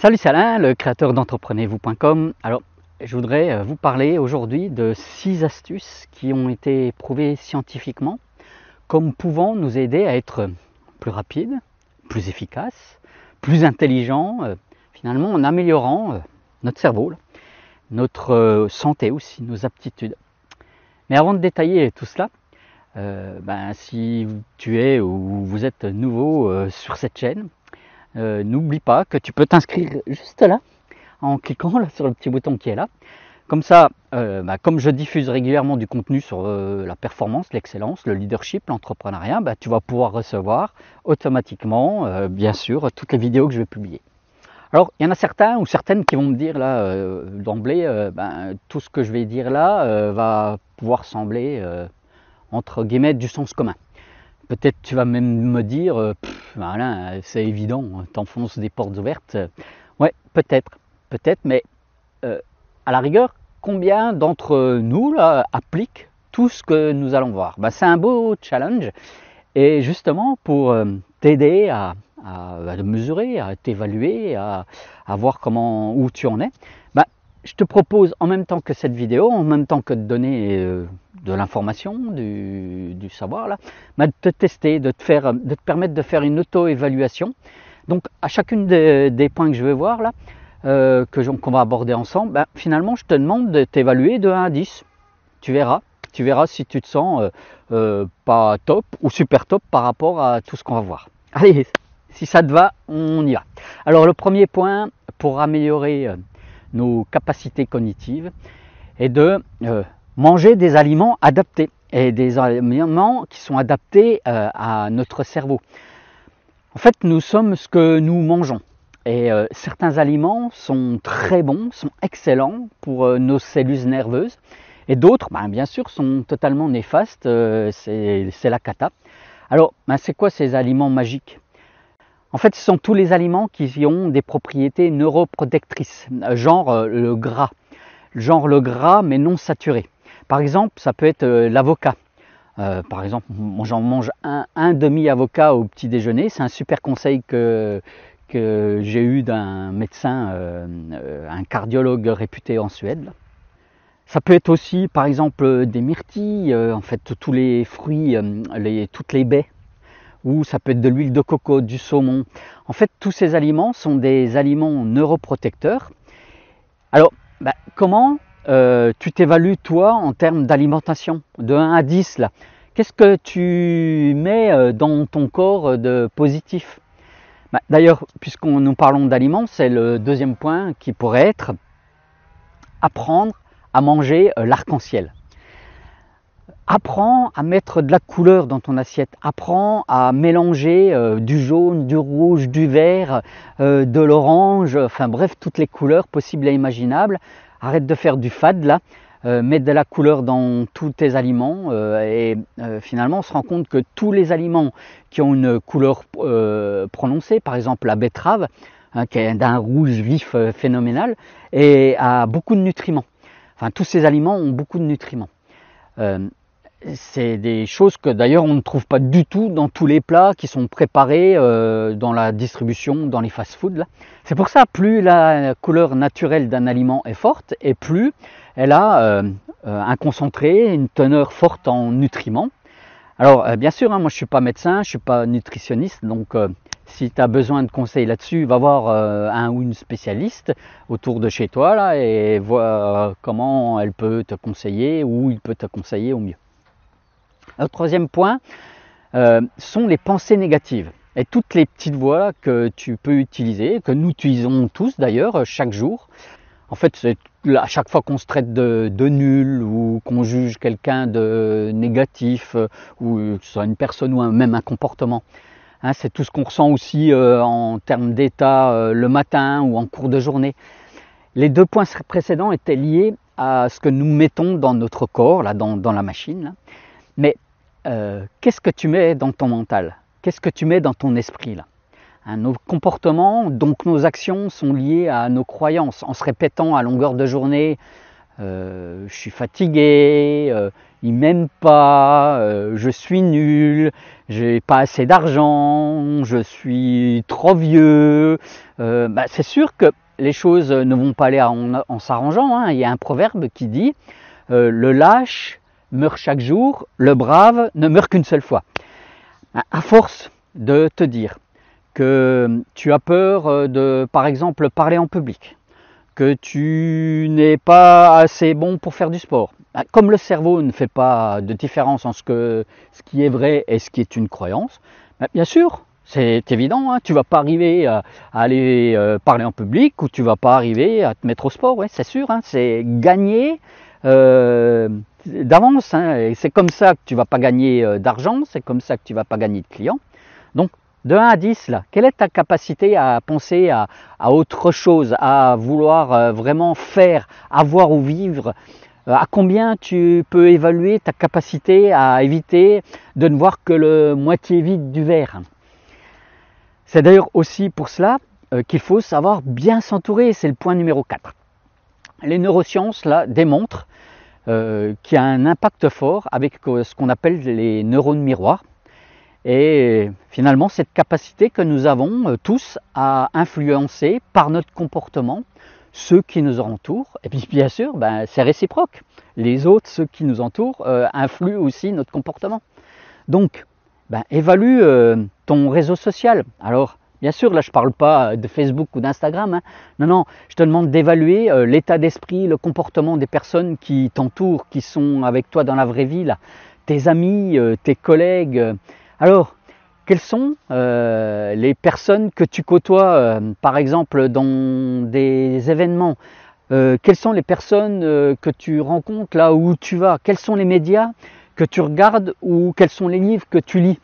Salut, c'est Alain, le créateur d'entreprenez-vous.com. Alors, je voudrais vous parler aujourd'hui de 6 astuces qui ont été prouvées scientifiquement comme pouvant nous aider à être plus rapide, plus efficace, plus intelligent, finalement en améliorant notre cerveau, notre santé aussi, nos aptitudes. Mais avant de détailler tout cela, si tu es ou vous êtes nouveau sur cette chaîne, n'oublie pas que tu peux t'inscrire juste là, en cliquant là, sur le petit bouton qui est là. Comme ça, comme je diffuse régulièrement du contenu sur la performance, l'excellence, le leadership, l'entrepreneuriat, tu vas pouvoir recevoir automatiquement, bien sûr, toutes les vidéos que je vais publier. Alors, il y en a certains ou certaines qui vont me dire là, d'emblée, tout ce que je vais dire là va pouvoir sembler, entre guillemets, du sens commun. Peut-être tu vas même me dire, Alain, c'est évident, t'enfonces des portes ouvertes. Ouais, peut-être, mais à la rigueur, combien d'entre nous là, appliquent tout ce que nous allons voir? C'est un beau challenge, et justement pour t'aider à mesurer, à t'évaluer, à voir où tu en es, je te propose en même temps que cette vidéo, en même temps que de donner de l'information, du savoir, là, de te tester, de te permettre de faire une auto-évaluation. Donc à chacune des points que je vais voir là, qu'on va aborder ensemble, finalement je te demande de t'évaluer de 1 à 10. Tu verras si tu te sens pas top ou super top par rapport à tout ce qu'on va voir. Allez, si ça te va, on y va. Alors le premier point pour améliorer nos capacités cognitives est de manger des aliments adaptés, et des aliments qui sont adaptés à notre cerveau. En fait, nous sommes ce que nous mangeons, et certains aliments sont très bons, sont excellents pour nos cellules nerveuses, et d'autres, bien sûr, sont totalement néfastes, c'est la cata. Alors, c'est quoi ces aliments magiques ? En fait, ce sont tous les aliments qui ont des propriétés neuroprotectrices, genre le gras, mais non saturé. Par exemple, ça peut être l'avocat. Par exemple, j'en mange un demi-avocat au petit déjeuner. C'est un super conseil que j'ai eu d'un médecin, un cardiologue réputé en Suède. Ça peut être aussi, par exemple, des myrtilles, en fait, tous les fruits, toutes les baies. Ou ça peut être de l'huile de coco, du saumon. En fait, tous ces aliments sont des aliments neuroprotecteurs. Alors, comment tu t'évalues toi en termes d'alimentation, de 1 à 10 là? Qu'est-ce que tu mets dans ton corps de positif? D'ailleurs, puisqu'on nous parlons d'aliments, c'est le deuxième point qui pourrait être apprendre à manger l'arc-en-ciel. Apprends à mettre de la couleur dans ton assiette, apprends à mélanger du jaune, du rouge, du vert, de l'orange, enfin bref, toutes les couleurs possibles et imaginables. Arrête de faire du fade là, mets de la couleur dans tous tes aliments et finalement on se rend compte que tous les aliments qui ont une couleur prononcée, par exemple la betterave, qui est d'un rouge vif phénoménal, et a beaucoup de nutriments. Enfin, tous ces aliments ont beaucoup de nutriments. C'est des choses que d'ailleurs on ne trouve pas du tout dans tous les plats qui sont préparés dans la distribution, dans les fast-foods. C'est pour ça, plus la couleur naturelle d'un aliment est forte, et plus elle a un concentré, une teneur forte en nutriments. Alors bien sûr, moi je ne suis pas médecin, je ne suis pas nutritionniste, donc si tu as besoin de conseils là-dessus, va voir un ou une spécialiste autour de chez toi là, et vois comment elle peut te conseiller, ou il peut te conseiller au mieux. Le troisième point sont les pensées négatives, et toutes les petites voix que tu peux utiliser, que nous utilisons tous d'ailleurs chaque jour. En fait, c'est à chaque fois qu'on se traite de nul, ou qu'on juge quelqu'un de négatif, ou que ce soit une personne ou même un comportement. C'est tout ce qu'on ressent aussi en termes d'état le matin ou en cours de journée. Les 2 points précédents étaient liés à ce que nous mettons dans notre corps, là, dans la machine. Là. Mais qu'est-ce que tu mets dans ton mental? Qu'est-ce que tu mets dans ton esprit là? Nos comportements, donc nos actions, sont liées à nos croyances. En se répétant à longueur de journée je suis fatigué, il m'aime pas, je suis nul, j'ai pas assez d'argent, je suis trop vieux. C'est sûr que les choses ne vont pas aller en s'arrangeant, hein. Il y a un proverbe qui dit le lâche meurt chaque jour, le brave ne meurt qu'une seule fois. À force de te dire que tu as peur de, par exemple, parler en public, que tu n'es pas assez bon pour faire du sport, comme le cerveau ne fait pas de différence entre ce qui est vrai et ce qui est une croyance, bien sûr, c'est évident, hein, tu ne vas pas arriver à aller parler en public ou tu ne vas pas arriver à te mettre au sport, ouais, c'est sûr, hein, c'est gagner d'avance, hein, et c'est comme ça que tu ne vas pas gagner d'argent, c'est comme ça que tu ne vas pas gagner de clients. Donc, de 1 à 10, là, quelle est ta capacité à penser à autre chose, à vouloir vraiment faire, avoir ou vivre? À combien tu peux évaluer ta capacité à éviter de ne voir que le moitié vide du verre? C'est d'ailleurs aussi pour cela qu'il faut savoir bien s'entourer, c'est le point numéro 4. Les neurosciences là, démontrent qu'il y a un impact fort avec ce qu'on appelle les neurones miroirs. Et finalement, cette capacité que nous avons tous à influencer par notre comportement ceux qui nous entourent, et puis bien sûr, c'est réciproque. Les autres, ceux qui nous entourent, influent aussi notre comportement. Donc, évalue ton réseau social. Alors, bien sûr, là, je ne parle pas de Facebook ou d'Instagram. Hein. Non, je te demande d'évaluer l'état d'esprit, le comportement des personnes qui t'entourent, qui sont avec toi dans la vraie vie, là. Tes amis, tes collègues. Alors, quelles sont les personnes que tu côtoies, par exemple, dans des événements? Quelles sont les personnes que tu rencontres là où tu vas? Quels sont les médias que tu regardes ou quels sont les livres que tu lis?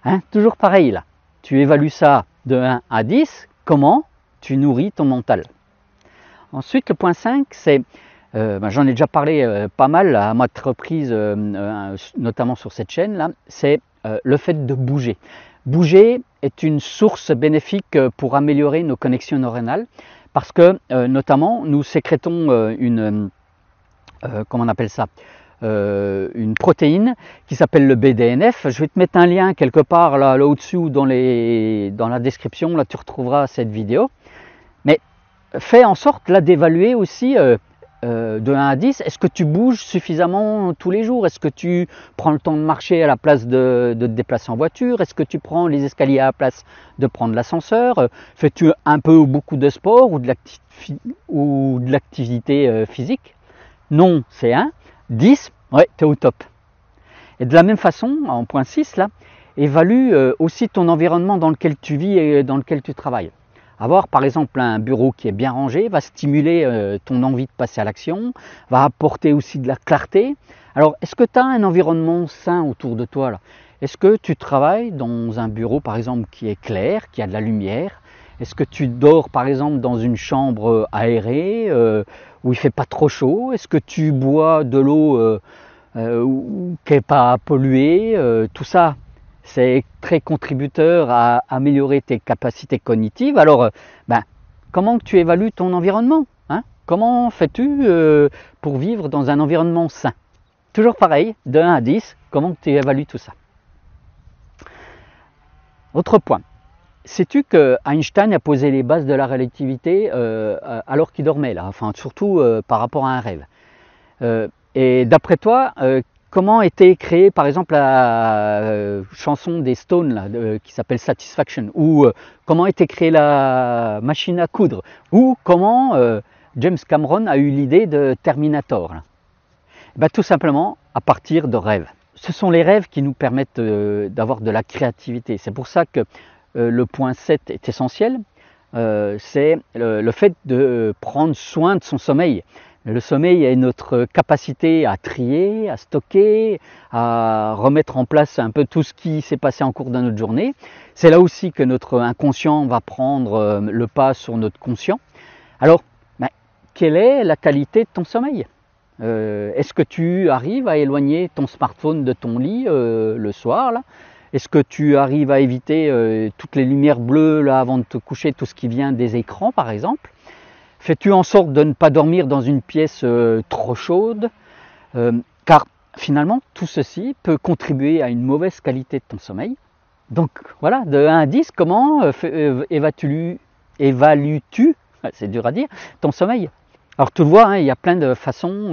Hein, toujours pareil là. Tu évalues ça de 1 à 10. Comment tu nourris ton mental? Ensuite, le point 5, c'est, j'en ai déjà parlé pas mal à maintes reprises, notamment sur cette chaîne là, c'est le fait de bouger. Bouger est une source bénéfique pour améliorer nos connexions neuronales parce que notamment nous sécrétons comment on appelle ça, une protéine qui s'appelle le BDNF. Je vais te mettre un lien quelque part là au-dessus ou dans la description, là tu retrouveras cette vidéo. Mais fais en sorte là d'évaluer aussi de 1 à 10, est-ce que tu bouges suffisamment tous les jours? Est-ce que tu prends le temps de marcher à la place de te déplacer en voiture? Est-ce que tu prends les escaliers à la place de prendre l'ascenseur? Fais-tu un peu ou beaucoup de sport ou de l'activité physique? Non, c'est 1. 10, ouais, tu es au top. Et de la même façon, en point 6, là, évalue aussi ton environnement dans lequel tu vis et dans lequel tu travailles. Avoir par exemple un bureau qui est bien rangé va stimuler ton envie de passer à l'action, va apporter aussi de la clarté. Alors, est-ce que tu as un environnement sain autour de toi là? Est-ce que tu travailles dans un bureau par exemple qui est clair, qui a de la lumière? Est-ce que tu dors par exemple dans une chambre aérée où il ne fait pas trop chaud? Est-ce que tu bois de l'eau qui n'est pas polluée? Tout ça, c'est très contributeur à améliorer tes capacités cognitives. Alors, comment tu évalues ton environnement, hein? Comment fais-tu pour vivre dans un environnement sain? Toujours pareil, de 1 à 10, comment tu évalues tout ça? Autre point, sais-tu que Einstein a posé les bases de la relativité alors qu'il dormait, là, enfin, surtout par rapport à un rêve. Et d'après toi, comment était créée par exemple la chanson des Stones là, qui s'appelle Satisfaction, ou comment était créée la machine à coudre, ou comment James Cameron a eu l'idée de Terminator là? Tout simplement à partir de rêves. Ce sont les rêves qui nous permettent d'avoir de la créativité. C'est pour ça que le point 7 est essentiel, c'est le fait de prendre soin de son sommeil. Le sommeil est notre capacité à trier, à stocker, à remettre en place un peu tout ce qui s'est passé en cours de notre journée. C'est là aussi que notre inconscient va prendre le pas sur notre conscient. Alors, quelle est la qualité de ton sommeil? Est-ce que tu arrives à éloigner ton smartphone de ton lit le soir là? Est-ce que tu arrives à éviter toutes les lumières bleues là avant de te coucher, tout ce qui vient des écrans par exemple? Fais-tu en sorte de ne pas dormir dans une pièce trop chaude, car finalement tout ceci peut contribuer à une mauvaise qualité de ton sommeil. Donc voilà, de 1 à 10, comment évalues-tu, c'est dur à dire, ton sommeil? Alors tu le vois, hein, il y a plein de façons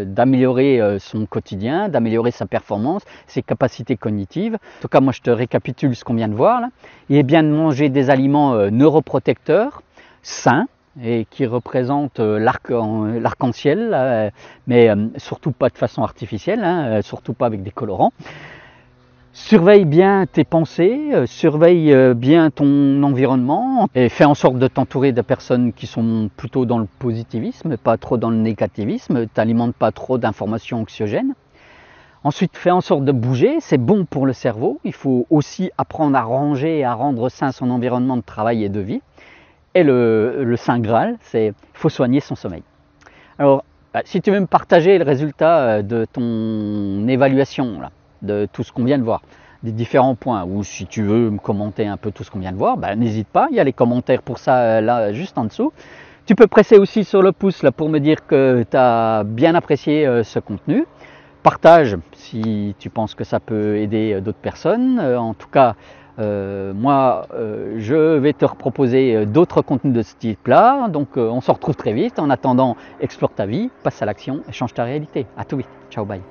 d'améliorer son quotidien, d'améliorer sa performance, ses capacités cognitives. En tout cas, moi je te récapitule ce qu'on vient de voir là. Il est bien de manger des aliments neuroprotecteurs, sains, et qui représentent l'arc-en-ciel, mais surtout pas de façon artificielle, hein, surtout pas avec des colorants. Surveille bien tes pensées, surveille bien ton environnement et fais en sorte de t'entourer de personnes qui sont plutôt dans le positivisme, pas trop dans le négativisme, t'alimente pas trop d'informations anxiogènes. Ensuite, fais en sorte de bouger, c'est bon pour le cerveau. Il faut aussi apprendre à ranger et à rendre sain son environnement de travail et de vie. Et le Saint Graal, c'est qu'il faut soigner son sommeil. Alors, si tu veux me partager le résultat de ton évaluation, là, de tout ce qu'on vient de voir, des différents points, ou si tu veux me commenter un peu tout ce qu'on vient de voir, n'hésite pas, il y a les commentaires pour ça là juste en dessous. Tu peux presser aussi sur le pouce là pour me dire que tu as bien apprécié ce contenu. Partage si tu penses que ça peut aider d'autres personnes. En tout cas, moi, je vais te proposer d'autres contenus de ce type-là. Donc, on se retrouve très vite. En attendant, explore ta vie, passe à l'action et change ta réalité. À tout vite. Ciao, bye.